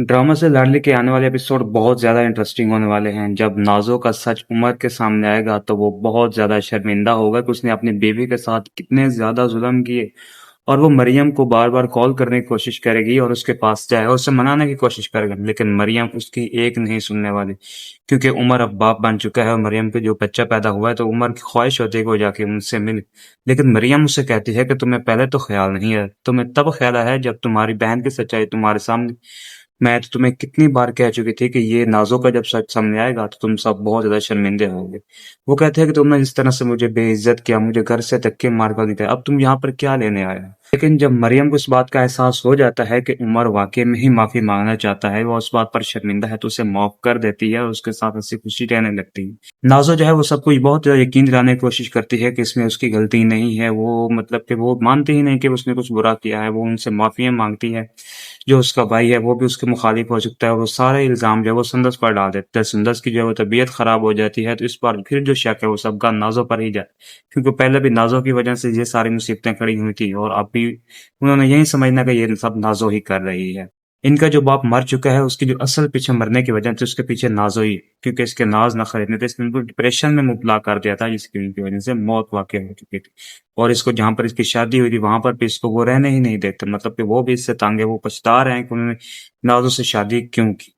Drama से लाडली के आने वाले एपिसोड बहुत ज्यादा इंटरेस्टिंग होने वाले हैं। जब नाजो का सच उमर के सामने आएगा तो वो बहुत ज्यादा शर्मिंदा होगा कि उसने अपनी बीवी के साथ कितने ज्यादा जुल्म किए। और वो मरियम को बार बार कॉल करने की कोशिश करेगी और उसके पास जाए और उसे मनाने की कोशिश करेगा, लेकिन मरियम उसकी एक नहीं सुनने वाली। क्योंकि उमर अब बाप बन चुका है और मरियम के जो बच्चा पैदा हुआ है तो उमर की ख्वाहिश होती है कि वो जाके उनसे मिले। लेकिन मरियम उससे कहती है कि तुम्हें पहले तो ख्याल नहीं है, तुम्हें तब ख्याल है जब तुम्हारी बहन की सच्चाई तुम्हारे सामने। मैं तो तुम्हें कितनी बार कह चुकी थी कि ये नाज़ों का जब सच सामने आएगा तो तुम सब बहुत ज़्यादा शर्मिंदे होगे। वो कहते हैं कि तुमने इस तरह से मुझे बेइज्जत किया, मुझे घर से धक्के मार कर दिया, अब तुम यहाँ पर क्या लेने आए हो? लेकिन जब मरियम को इस बात का एहसास हो जाता है कि उमर वाकई में ही माफ़ी मांगना चाहता है, वो उस बात पर शर्मिंदा है, तो उसे माफ़ कर देती है और उसके साथ हंसी खुशी रहने लगती है। नाज़ो जो है वो सब कुछ बहुत ज़्यादा यकीन दिलाने की कोशिश करती है कि इसमें उसकी गलती नहीं है। वो मतलब कि वो मानती ही नहीं कि उसने कुछ बुरा किया है। वो उनसे माफ़ियाँ मांगती है। जो उसका भाई है वो भी उसके मुखालिफ हो चुकता है और वो सारे इल्जाम जो है वो सुंदस पर डाल देता है। सुंदस की जो है वो तबीयत खराब हो जाती है, तो इस बार फिर जो शक है वो सबका नाजो पर ही जाए, क्योंकि पहले भी नाजो की वजह से ये सारी मुसीबतें खड़ी हुई थी और अब भी उन्होंने यही समझना कि ये सब नाजो ही कर रही है। इनका जो बाप मर चुका है उसकी जो असल पीछे मरने की वजह थी उसके पीछे नाजो ही, क्योंकि इसके नाज न खरीदने थे, इसने इनको डिप्रेशन में मुबतला कर दिया था, जिसकी वजह से मौत वाकई हो चुकी थी। और इसको जहां पर इसकी शादी हुई थी वहां पर भी इसको वो रहने ही नहीं देते, मतलब कि वो भी इससे तंग है। वो पछता रहे हैं कि उन्होंने नाजो से शादी क्यों की।